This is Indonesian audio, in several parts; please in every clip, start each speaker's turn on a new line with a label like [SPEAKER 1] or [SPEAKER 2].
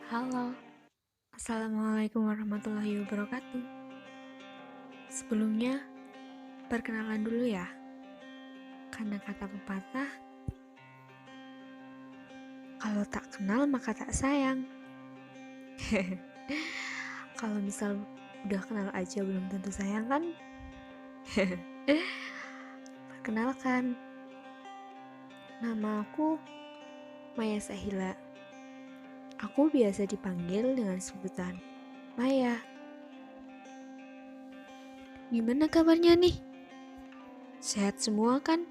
[SPEAKER 1] Halo, Assalamualaikum warahmatullahi wabarakatuh. Sebelumnya, perkenalan dulu ya. Karena kata pepatah, kalau tak kenal maka tak sayang. Kalau misal udah kenal aja belum tentu sayang kan? Perkenalkan, nama aku Maya Sahila. Aku biasa dipanggil dengan sebutan Maya. Gimana kabarnya nih? Sehat semua kan?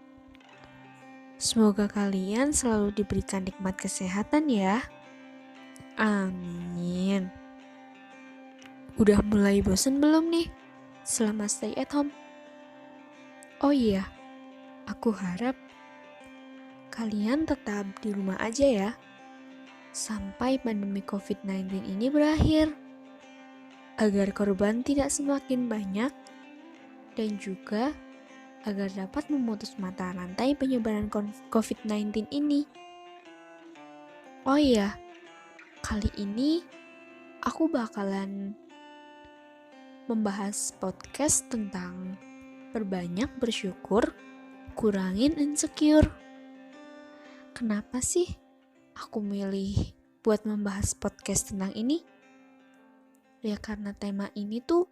[SPEAKER 1] Semoga kalian selalu diberikan nikmat kesehatan ya. Amin. Udah mulai bosen belum nih selama stay at home? Oh iya, aku harap kalian tetap di rumah aja ya sampai pandemi COVID-19 ini berakhir, agar korban tidak semakin banyak dan juga agar dapat memutus mata rantai penyebaran COVID-19 ini. Oh iya, kali ini aku bakalan membahas podcast tentang perbanyak bersyukur, kurangin insecure. Kenapa sih aku milih buat membahas podcast tentang ini? Ya karena tema ini tuh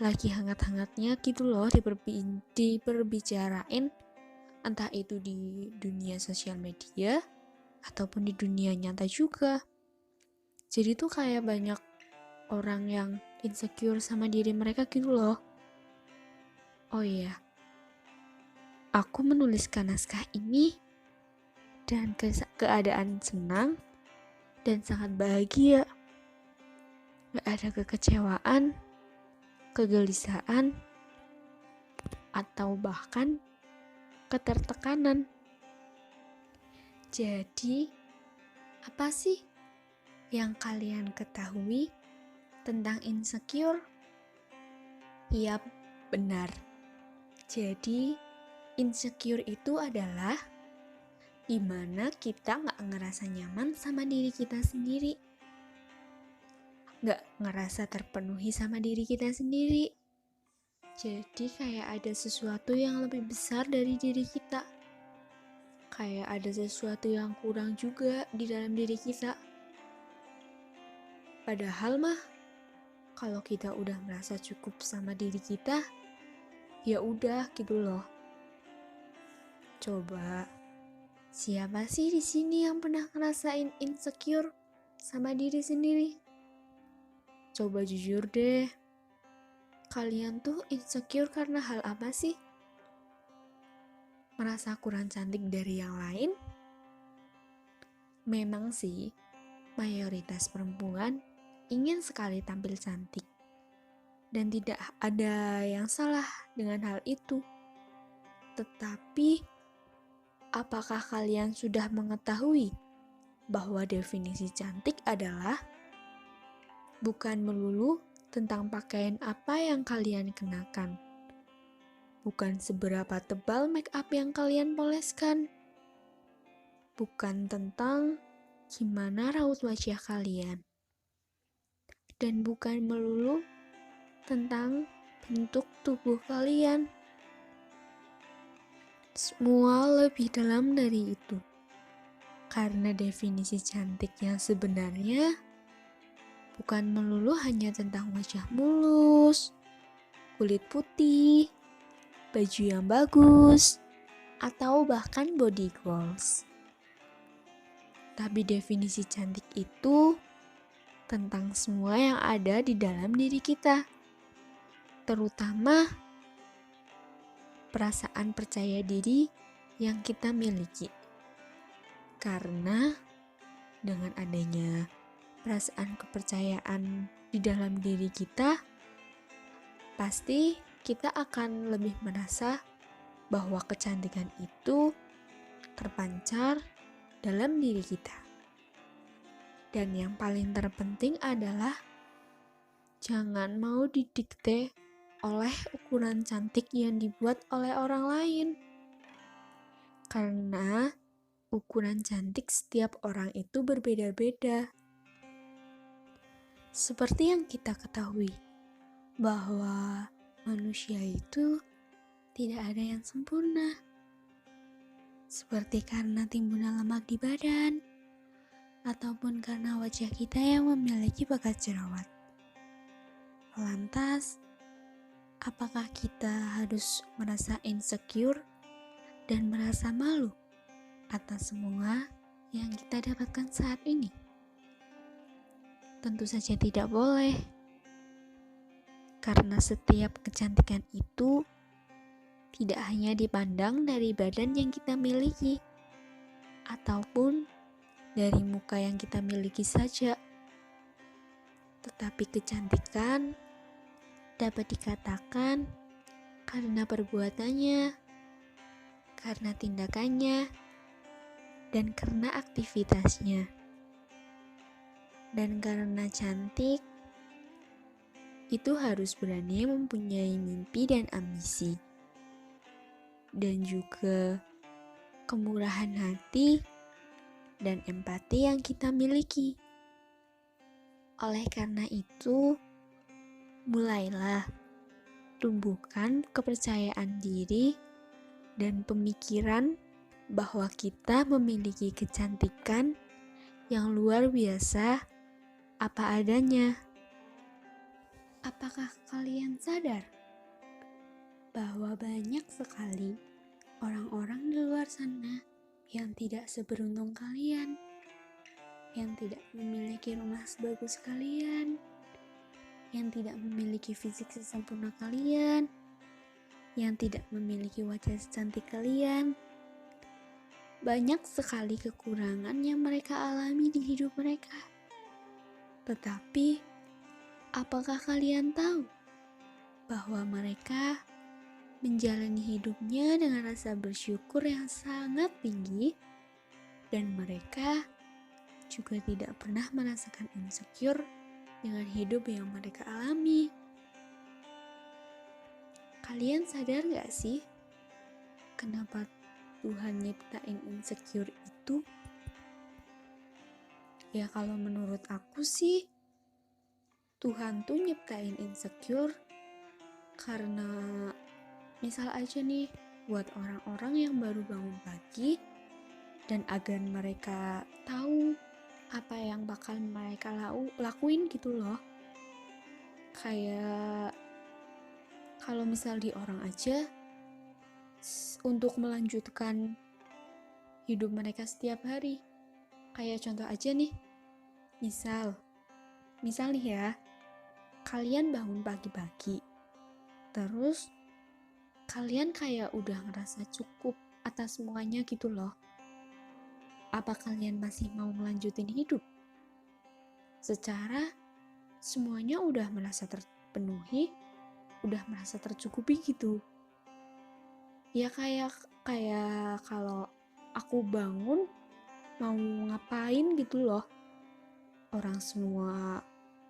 [SPEAKER 1] lagi hangat-hangatnya gitu loh diperbicarain, entah itu di dunia sosial media ataupun di dunia nyata juga. Jadi tuh kayak banyak orang yang insecure sama diri mereka gitu loh. Oh iya, aku menuliskan naskah ini dan keadaan senang dan sangat bahagia. Gak ada kekecewaan, kegelisahan, atau bahkan ketertekanan. Jadi, apa sih yang kalian ketahui tentang insecure? Yap, benar. Jadi, insecure itu adalah dimana kita gak ngerasa nyaman sama diri kita sendiri, gak ngerasa terpenuhi sama diri kita sendiri. Jadi kayak ada sesuatu yang lebih besar dari diri kita, kayak ada sesuatu yang kurang juga di dalam diri kita. Padahal mah kalau kita udah merasa cukup sama diri kita, ya udah gitu loh. Coba, siapa sih di sini yang pernah ngerasain insecure sama diri sendiri? Coba jujur deh, kalian tuh insecure karena hal apa sih? Merasa kurang cantik dari yang lain? Memang sih, mayoritas perempuan ingin sekali tampil cantik. Dan tidak ada yang salah dengan hal itu. Tetapi, apakah kalian sudah mengetahui bahwa definisi cantik adalah bukan melulu tentang pakaian apa yang kalian kenakan, bukan seberapa tebal make up yang kalian poleskan, bukan tentang gimana raut wajah kalian, dan bukan melulu tentang bentuk tubuh kalian. Semua lebih dalam dari itu. Karena definisi cantik yang sebenarnya bukan melulu hanya tentang wajah mulus, kulit putih, baju yang bagus, atau bahkan body goals. Tapi definisi cantik itu tentang semua yang ada di dalam diri kita. Terutama perasaan percaya diri yang kita miliki. Karena dengan adanya perasaan kepercayaan di dalam diri kita, pasti kita akan lebih merasa bahwa kecantikan itu terpancar dalam diri kita. Dan yang paling terpenting adalah jangan mau didikte oleh ukuran cantik yang dibuat oleh orang lain. Karena ukuran cantik setiap orang itu berbeda-beda. Seperti yang kita ketahui, bahwa manusia itu tidak ada yang sempurna. Seperti karena timbunan lemak di badan, ataupun karena wajah kita yang memiliki bekas jerawat. Lantas, apakah kita harus merasa insecure dan merasa malu atas semua yang kita dapatkan saat ini? Tentu saja tidak boleh, karena setiap kecantikan itu tidak hanya dipandang dari badan yang kita miliki, ataupun dari muka yang kita miliki saja, tetapi kecantikan dapat dikatakan karena perbuatannya, karena tindakannya, dan karena aktivitasnya. Dan karena cantik, itu harus berani mempunyai mimpi dan ambisi. Dan juga kemurahan hati dan empati yang kita miliki. Oleh karena itu, mulailah tumbuhkan kepercayaan diri dan pemikiran bahwa kita memiliki kecantikan yang luar biasa apa adanya. Apakah kalian sadar bahwa banyak sekali orang-orang di luar sana yang tidak seberuntung kalian, yang tidak memiliki rumah sebagus kalian, yang tidak memiliki fisik sesempurna kalian, yang tidak memiliki wajah secantik kalian? Banyak sekali kekurangan yang mereka alami di hidup mereka. Tetapi, apakah kalian tahu bahwa mereka menjalani hidupnya dengan rasa bersyukur yang sangat tinggi, dan mereka juga tidak pernah merasakan insecure dengan hidup yang mereka alami? Kalian sadar gak sih kenapa Tuhan nyiptain insecure itu? Ya kalau menurut aku sih, Tuhan tuh nyiptain insecure karena misal aja nih, buat orang-orang yang baru bangun pagi dan agar mereka tahu apa yang bakal mereka lakuin gitu loh. Kayak kalau misal di orang aja, untuk melanjutkan hidup mereka setiap hari. Kayak contoh aja nih, misal nih ya, kalian bangun pagi-pagi, terus kalian kayak udah ngerasa cukup atas semuanya gitu loh. Apa kalian masih mau melanjutin hidup? Secara semuanya udah merasa terpenuhi, udah merasa tercukupi gitu. Ya kayak kalau aku bangun mau ngapain gitu loh. Orang semua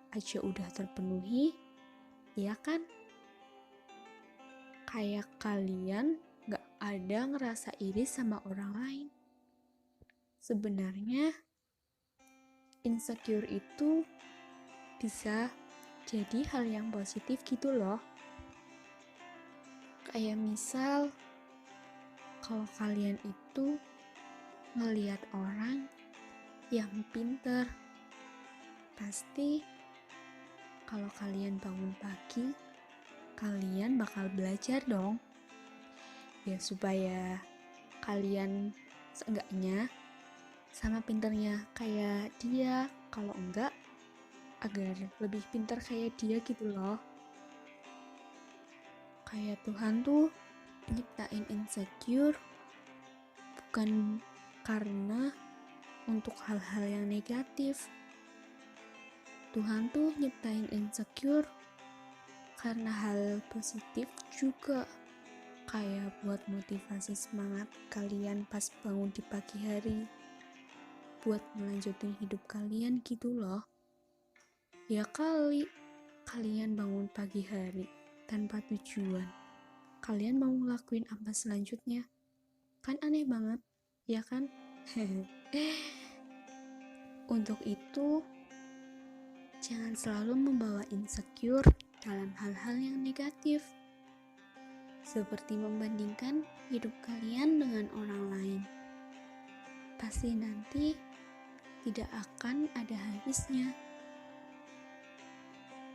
[SPEAKER 1] aja udah terpenuhi, ya kan? Kayak kalian gak ada ngerasa iri sama orang lain. Sebenarnya insecure itu bisa jadi hal yang positif gitu loh. Kayak misal kalau kalian itu ngelihat orang yang pinter, pasti kalau kalian bangun pagi, kalian bakal belajar dong. Ya supaya kalian seenggaknya sama pinternya kayak dia, kalau enggak agar lebih pintar kayak dia gitu loh. Kayak Tuhan tuh nyiptain insecure bukan karena untuk hal-hal yang negatif. Tuhan tuh nyiptain insecure karena hal positif juga. Kayak buat motivasi semangat kalian pas bangun di pagi hari, buat melanjutin hidup kalian gitu loh. Ya kali kalian bangun pagi hari tanpa tujuan, kalian mau ngelakuin apa selanjutnya? Kan aneh banget, ya kan? Untuk itu, Jangan selalu membawa insecure dalam hal-hal yang negatif, seperti membandingkan hidup kalian dengan orang lain. Pasti nanti tidak akan ada habisnya.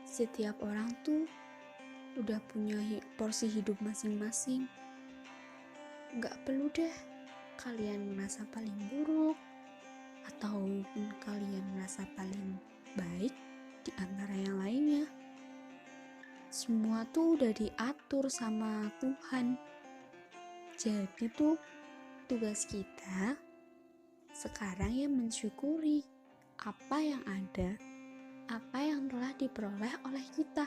[SPEAKER 1] Setiap orang tuh udah punya porsi hidup masing-masing. Gak perlu deh kalian merasa paling buruk ataupun kalian merasa paling baik di antara yang lainnya. Semua tuh udah diatur sama Tuhan. Jadi tuh tugas kita sekarang ya mensyukuri apa yang ada, apa yang telah diperoleh oleh kita.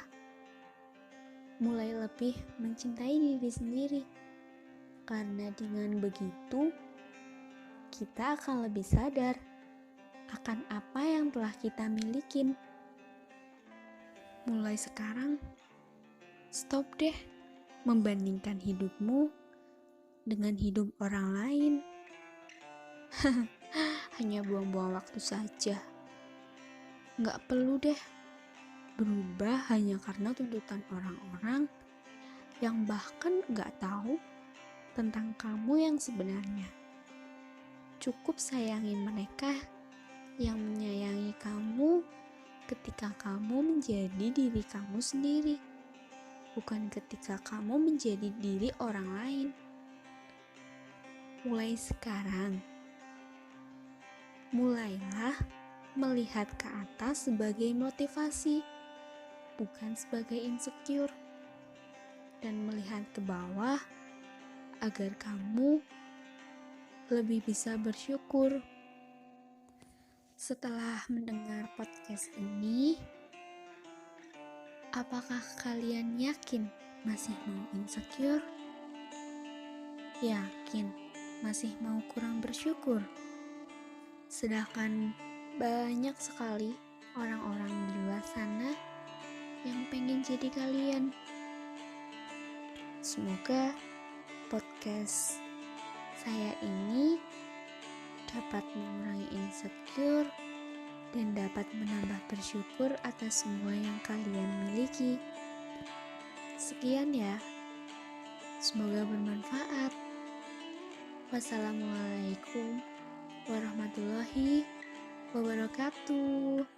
[SPEAKER 1] Mulai lebih mencintai diri sendiri. Karena dengan begitu, kita akan lebih sadar akan apa yang telah kita milikin. Mulai sekarang, stop deh membandingkan hidupmu dengan hidup orang lain. Hanya buang-buang waktu saja. Nggak perlu deh berubah hanya karena tuntutan orang-orang yang bahkan nggak tahu tentang kamu yang sebenarnya. Cukup sayangi mereka yang menyayangi kamu ketika kamu menjadi diri kamu sendiri, bukan ketika kamu menjadi diri orang lain. Mulai sekarang, mulailah melihat ke atas sebagai motivasi, bukan sebagai insecure, dan melihat ke bawah agar kamu lebih bisa bersyukur. Setelah mendengar podcast ini, apakah kalian yakin masih mau insecure? Yakin masih mau kurang bersyukur? Sedangkan banyak sekali orang-orang di luar sana yang pengen jadi kalian. Semoga podcast saya ini dapat mengurangi insecure dan dapat menambah bersyukur atas semua yang kalian miliki. Sekian ya, semoga bermanfaat. Wassalamualaikum warahmatullahi wabarakatuh.